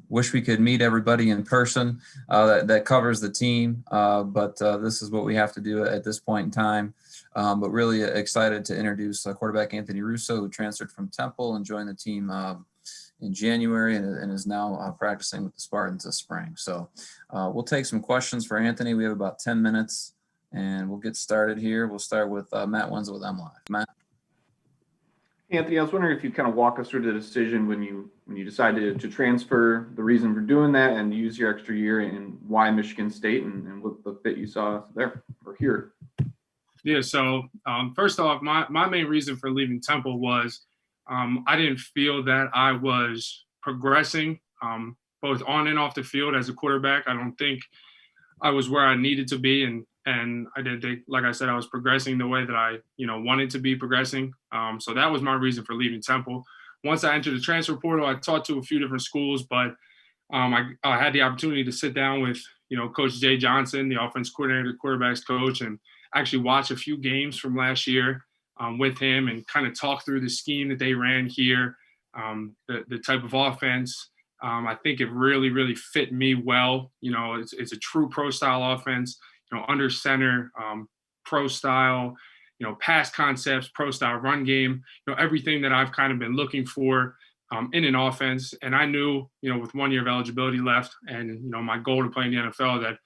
Wish we could meet everybody in person that covers the team, but this is what we have to do at this point in time. But really excited to introduce quarterback Anthony Russo, who transferred from Temple and joined the team in January and is now practicing with the Spartans this spring. So we'll take some questions for Anthony. We have about 10 minutes and we'll get started here. We'll start with Matt Wenzel with MLive. Matt. Anthony, I was wondering if you kind of walk us through the decision when you decided to transfer, the reason for doing that, and use your extra year, and why Michigan State, and what the fit you saw there or here. Yeah, so first off, my main reason for leaving Temple was I didn't feel that I was progressing both on and off the field as a quarterback. I don't think I was where I needed to be, and I didn't think, like I said, I was progressing the way that I wanted to be progressing. So that was my reason for leaving Temple. Once I entered the transfer portal, I talked to a few different schools, but I had the opportunity to sit down with Coach Jay Johnson, the offense coordinator, the quarterbacks coach, and actually watch a few games from last year with him and kind of talk through the scheme that they ran here, the type of offense. I think it really, really fit me well. It's a true pro style offense, under center, pro style, pass concepts, pro style run game, everything that I've kind of been looking for in an offense. And I knew, with 1 year of eligibility left and, my goal to play in the NFL, that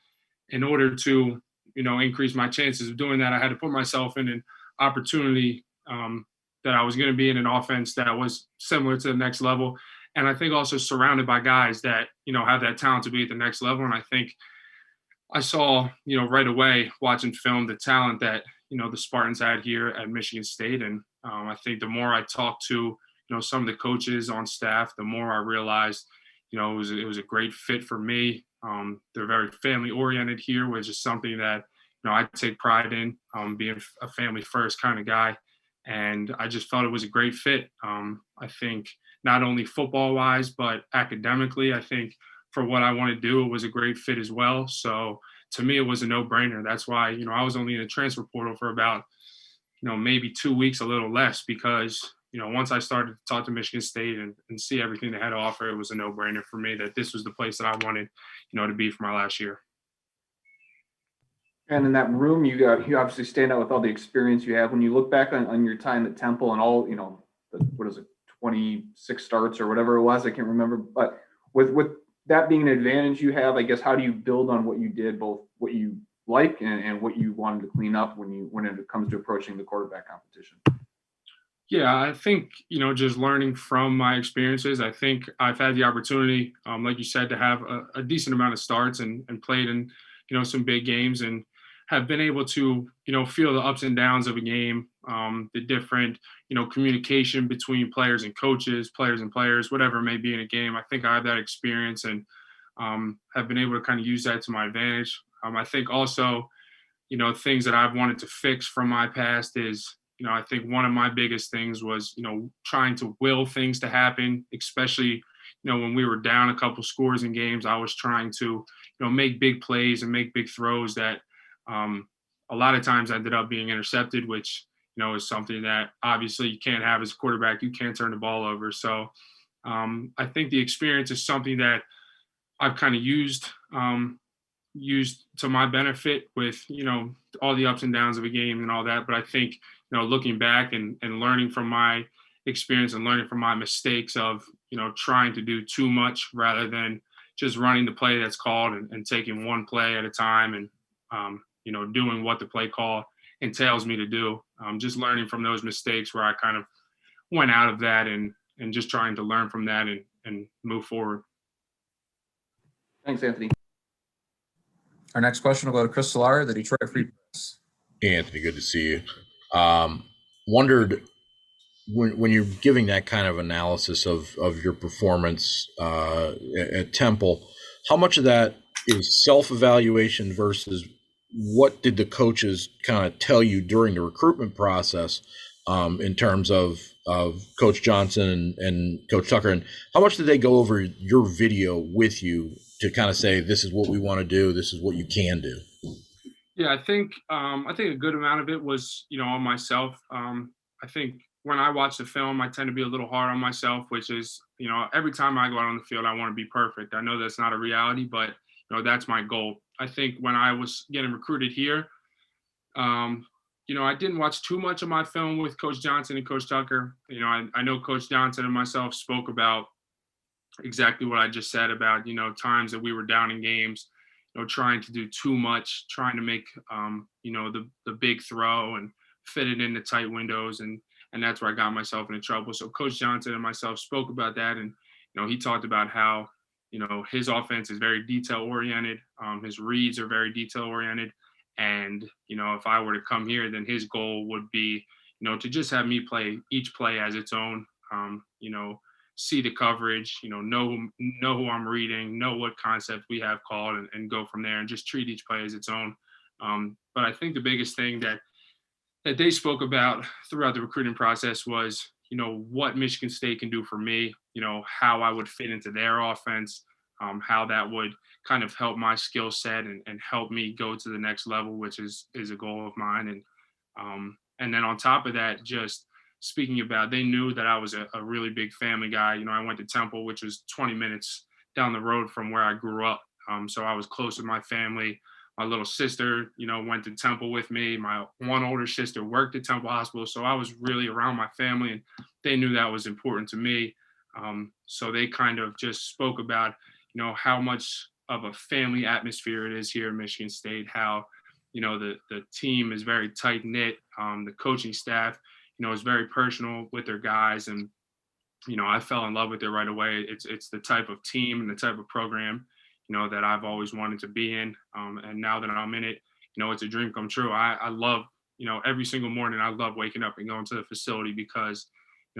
in order to, increase my chances of doing that, I had to put myself in an opportunity that I was going to be in an offense that was similar to the next level. And I think also surrounded by guys that, have that talent to be at the next level. And I think I saw, right away watching film, the talent that, the Spartans had here at Michigan State. And I think the more I talked to, some of the coaches on staff, the more I realized, it was a great fit for me. They're very family oriented here, which is something that, I take pride in, being a family first kind of guy. And I just felt it was a great fit. I think not only football wise, but academically, I think for what I want to do, it was a great fit as well. So to me, it was a no-brainer. That's why, I was only in the transfer portal for about, maybe 2 weeks, a little less, because, once I started to talk to Michigan State and see everything they had to offer, it was a no-brainer for me that this was the place that I wanted, to be for my last year. And in that room, you obviously stand out with all the experience you have. When you look back on your time at Temple and all, what is it, 26 starts or whatever it was, I can't remember. But with that being an advantage you have, I guess, how do you build on what you did, both what you like and what you wanted to clean up when it comes to approaching the quarterback competition? Yeah, I think, just learning from my experiences, I think I've had the opportunity, like you said, to have a decent amount of starts and played in, some big games, and have been able to, feel the ups and downs of a game, the different, communication between players and coaches, players and players, whatever it may be in a game. I think I have that experience and have been able to kind of use that to my advantage. I think also, things that I've wanted to fix from my past is, I think one of my biggest things was, trying to will things to happen, especially, when we were down a couple scores in games. I was trying to, make big plays and make big throws that a lot of times ended up being intercepted, which, is something that obviously you can't have as a quarterback. You can't turn the ball over. So I think the experience is something that I've kind of used to my benefit with, all the ups and downs of a game and all that. But I think, looking back and learning from my experience and learning from my mistakes of, trying to do too much rather than just running the play that's called and taking one play at a time and, doing what the play call entails me to do. Just learning from those mistakes where I kind of went out of that and just trying to learn from that and move forward. Thanks, Anthony. Our next question will go to Chris Solari, the Detroit Free Press. Hey, Anthony, good to see you. Wondered when you're giving that kind of analysis of your performance at Temple, how much of that is self-evaluation versus what did the coaches kind of tell you during the recruitment process in terms of Coach Johnson and Coach Tucker, and how much did they go over your video with you to kind of say, this is what we want to do, this is what you can do? Yeah, I think a good amount of it was, on myself. I think when I watch the film, I tend to be a little hard on myself, which is every time I go out on the field, I want to be perfect. I know that's not a reality, but that's my goal. I think when I was getting recruited here, I didn't watch too much of my film with Coach Johnson and Coach Tucker. I know Coach Johnson and myself spoke about exactly what I just said about, times that we were down in games, trying to do too much, trying to make, the big throw and fit it into tight windows. And that's where I got myself into trouble. So Coach Johnson and myself spoke about that. And, he talked about how, his offense is very detail oriented. His reads are very detail oriented. And, if I were to come here, then his goal would be, to just have me play each play as its own, see the coverage, know who I'm reading, know what concept we have called, and go from there and just treat each play as its own. But I think the biggest thing that they spoke about throughout the recruiting process was, what Michigan State can do for me, how I would fit into their offense, how that would kind of help my skill set and help me go to the next level, which is a goal of mine. And then on top of that, just speaking about, they knew that I was a really big family guy. I went to Temple, which was 20 minutes down the road from where I grew up. So I was close with my family. My little sister, went to Temple with me. My one older sister worked at Temple Hospital. So I was really around my family, and they knew that was important to me. So they kind of just spoke about, how much of a family atmosphere it is here in Michigan State, how, the team is very tight knit. The coaching staff, is very personal with their guys. And, I fell in love with it right away. It's the type of team and the type of program, that I've always wanted to be in. And now that I'm in it, it's a dream come true. I love, every single morning, I love waking up and going to the facility because,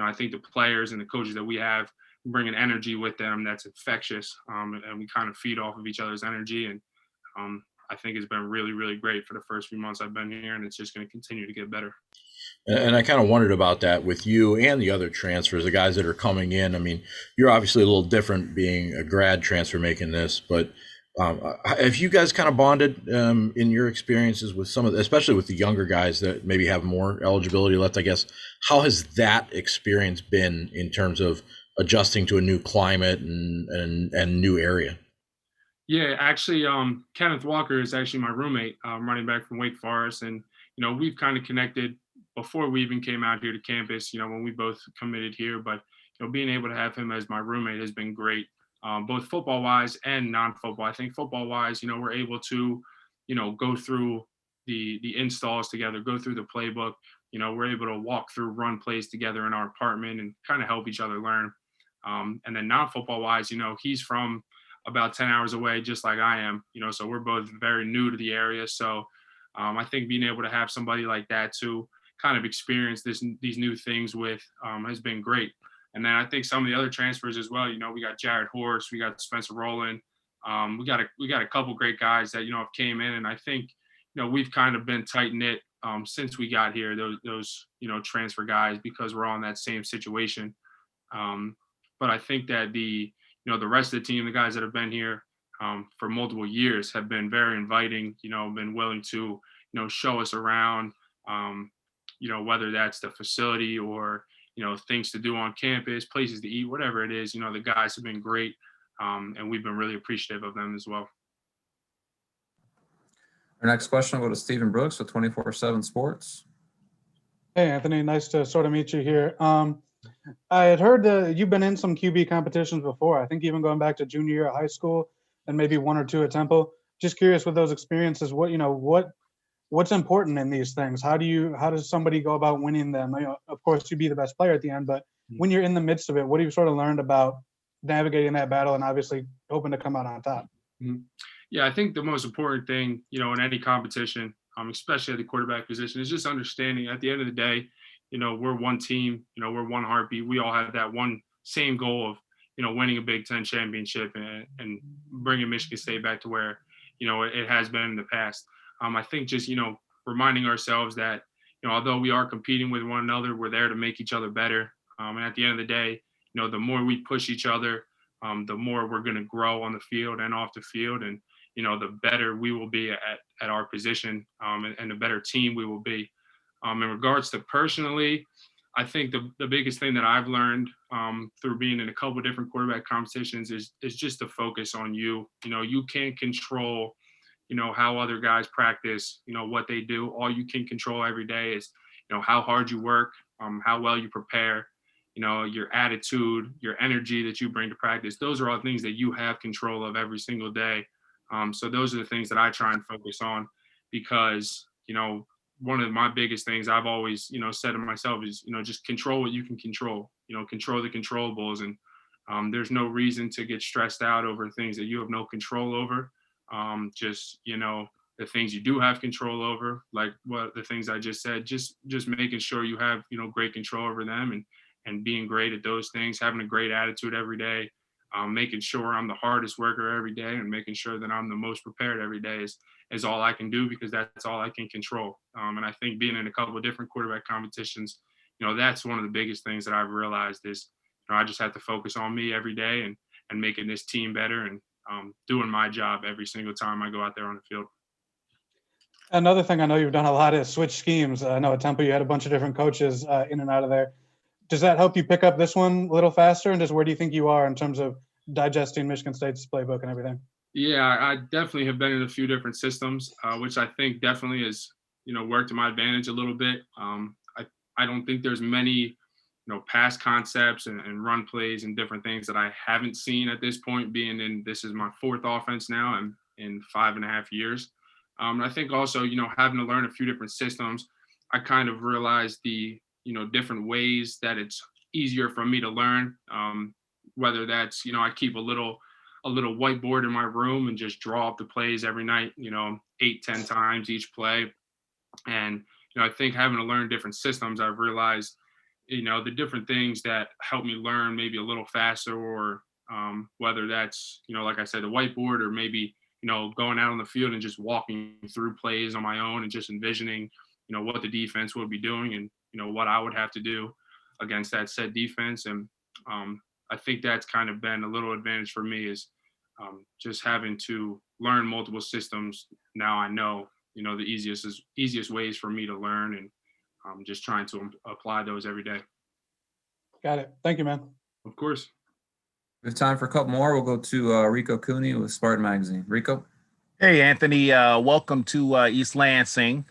I think the players and the coaches that we have bring an energy with them that's infectious. And we kind of feed off of each other's energy. And I think it's been really, really great for the first few months I've been here, and it's just going to continue to get better. And I kind of wondered about that with you and the other transfers, the guys that are coming in. I mean, you're obviously a little different being a grad transfer making this, but have you guys kind of bonded in your experiences with some of the, especially with the younger guys that maybe have more eligibility left, I guess? How has that experience been in terms of adjusting to a new climate and new area? Yeah, actually, Kenneth Walker is actually my roommate, running back from Wake Forest. And, we've kind of connected before we even came out here to campus, when we both committed here. But, being able to have him as my roommate has been great, both football wise and non-football. I think football wise, we're able to, go through the installs together, go through the playbook. We're able to walk through run plays together in our apartment and kind of help each other learn. And then non-football wise, he's from about 10 hours away, just like I am, so we're both very new to the area. So I think being able to have somebody like that to kind of experience these new things with has been great. And then I think some of the other transfers as well, we got Jared Horst, we got Spencer Rowland. We got a couple great guys that, have came in. And I think, we've kind of been tight knit since we got here, those transfer guys, because we're all in that same situation. But I think that the rest of the team, the guys that have been here for multiple years, have been very inviting, been willing to, show us around, whether that's the facility or, things to do on campus, places to eat, whatever it is, the guys have been great. And we've been really appreciative of them as well. Our next question will go to Stephen Brooks with 24/7 Sports. Hey, Anthony, nice to sort of meet you here. I had heard that you've been in some QB competitions before. I think even going back to junior year at high school and maybe one or two at Temple. Just curious with those experiences, what's important in these things? How does somebody go about winning them? Of course, you'd be the best player at the end, but when you're in the midst of it, what have you sort of learned about navigating that battle and obviously hoping to come out on top? Mm-hmm. Yeah, I think the most important thing, in any competition, especially at the quarterback position, is just understanding at the end of the day, we're one team, we're one heartbeat. We all have that one same goal of, winning a Big Ten championship and bringing Michigan State back to where, it has been in the past. I think just, reminding ourselves that, although we are competing with one another, we're there to make each other better. And at the end of the day, the more we push each other, the more we're going to grow on the field and off the field. And, the better we will be at our position, and the better team we will be. In regards to personally, I think the biggest thing that I've learned through being in a couple of different quarterback competitions is just to focus on you. You know, you can't control, you know, how other guys practice, you know, what they do. All you can control every day is, you know, how hard you work, how well you prepare, you know, your attitude, your energy that you bring to practice. Those are all things that you have control of every single day. So those are the things that I try and focus on because, you know, one of my biggest things I've always, you know, said to myself is, you know, just control what you can control, you know, control the controllables. And there's no reason to get stressed out over things that you have no control over. Just, you know, the things you do have control over, like what the things I just said, just making sure you have, you know, great control over them and being great at those things, having a great attitude every day, making sure I'm the hardest worker every day and making sure that I'm the most prepared every day is all I can do because that's all I can control. And I think being in a couple of different quarterback competitions, you know, that's one of the biggest things that I've realized is, you know, I just have to focus on me every day and making this team better and doing my job every single time I go out there on the field. Another thing I know you've done a lot is switch schemes. I know at Temple you had a bunch of different coaches in and out of there. Does that help you pick up this one a little faster? And just where do you think you are in terms of digesting Michigan State's playbook and everything? Yeah, I definitely have been in a few different systems, which I think definitely has, you know, worked to my advantage a little bit. I don't think there's many, you know, pass concepts and run plays and different things that I haven't seen at this point. Being in this is my fourth offense now. I'm in 5.5 years. I think also, you know, having to learn a few different systems, I kind of realized the, you know, different ways that it's easier for me to learn. Whether that's, you know, I keep a little whiteboard in my room and just draw up the plays every night, you know, 8-10 times each play. And, you know, I think having to learn different systems, I've realized, you know, the different things that help me learn maybe a little faster or whether that's, you know, like I said, the whiteboard or maybe, you know, going out on the field and just walking through plays on my own and just envisioning, you know, what the defense would be doing and, you know, what I would have to do against that said defense. And I think that's kind of been a little advantage for me is just having to learn multiple systems. Now I know, you know, the easiest ways for me to learn and just trying to apply those every day. Got it. Thank you, man. Of course. We have time for a couple more. We'll go to Rico Cooney with Spartan Magazine. Rico? Hey, Anthony, welcome to East Lansing.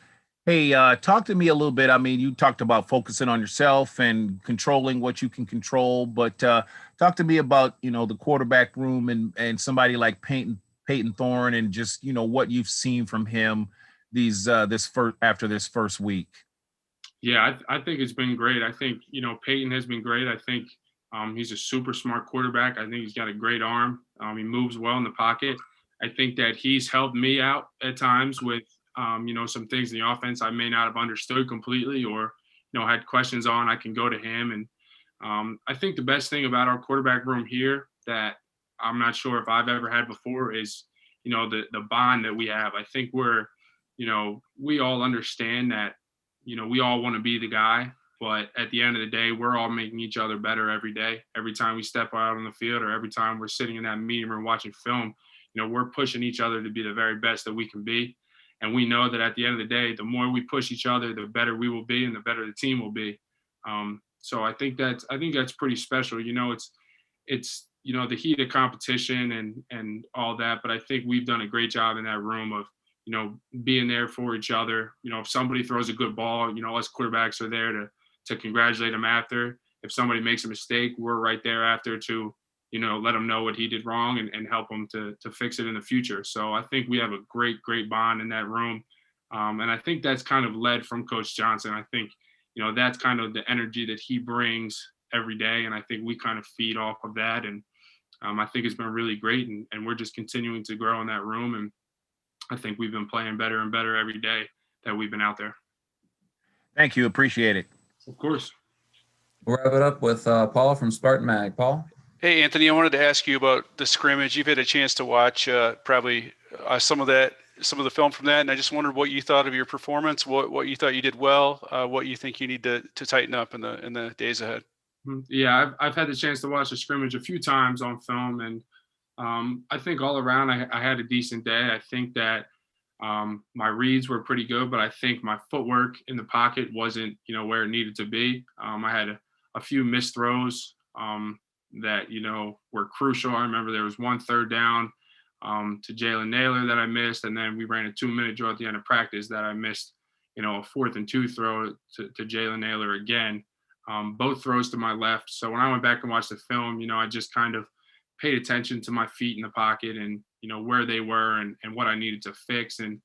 Hey, talk to me a little bit. I mean, you talked about focusing on yourself and controlling what you can control, but talk to me about, you know, the quarterback room and somebody like Peyton Thorne and just, you know, what you've seen from him after this first week. Yeah, I think it's been great. I think, you know, Peyton has been great. I think he's a super smart quarterback. I think he's got a great arm. He moves well in the pocket. I think that he's helped me out at times with, you know, some things in the offense I may not have understood completely or, you know, had questions on. I can go to him. And I think the best thing about our quarterback room here that I'm not sure if I've ever had before is, you know, the bond that we have. I think you know, we all understand that, you know, we all want to be the guy, but at the end of the day, we're all making each other better every day. Every time we step out on the field or every time we're sitting in that meeting room watching film, you know, we're pushing each other to be the very best that we can be. And we know that at the end of the day, the more we push each other, the better we will be and the better the team will be. So I think that's pretty special. You know, it's, you know, the heat of competition and all that, but I think we've done a great job in that room of, you know, being there for each other. You know, if somebody throws a good ball, you know, us quarterbacks are there to congratulate them after. If somebody makes a mistake, we're right there after to, you know, let him know what he did wrong and help him to fix it in the future. So I think we have a great bond in that room. And I think that's kind of led from Coach Johnson. I think, you know, that's kind of the energy that he brings every day. And I think we kind of feed off of that. And I think it's been really great. And we're just continuing to grow in that room. And I think we've been playing better and better every day that we've been out there. Thank you. Appreciate it. Of course. We'll wrap it up with Paul from Spartan Mag. Paul? Hey, Anthony, I wanted to ask you about the scrimmage. You've had a chance to watch probably some of the film from that, and I just wondered what you thought of your performance, what you thought you did well, what you think you need to tighten up in the days ahead. Yeah, I've had the chance to watch the scrimmage a few times on film, and I think all around I had a decent day. I think that My reads were pretty good, but I think my footwork in the pocket wasn't, where it needed to be. I had a few missed throws that, were crucial. I remember there was one third down to Jalen Naylor that I missed, and then we ran a 2-minute drill at the end of practice that I missed, a 4th and 2 throw to Jalen Naylor again. Both throws to my left. So when I went back and watched the film, I just kind of paid attention to my feet in the pocket and, where they were and what I needed to fix. And,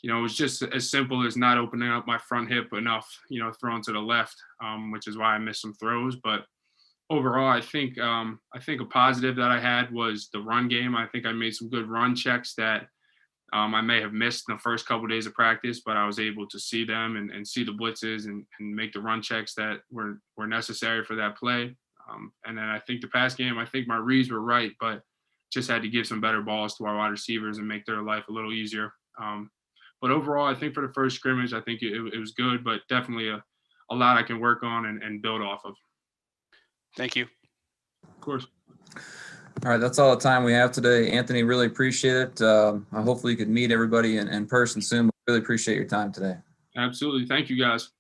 it was just as simple as not opening up my front hip enough, throwing to the left, which is why I missed some throws. But overall, I think a positive that I had was the run game. I think I made some good run checks that I may have missed in the first couple of days of practice, but I was able to see them and see the blitzes and make the run checks that were necessary for that play. And then I think the pass game, I think my reads were right, but just had to give some better balls to our wide receivers and make their life a little easier. But overall, I think for the first scrimmage, I think it was good, but definitely a lot I can work on and build off of. Thank you. Of course. All right, that's all the time we have today. Anthony, really appreciate it. Hopefully you could meet everybody in person soon. Really appreciate your time today. Absolutely. Thank you, guys.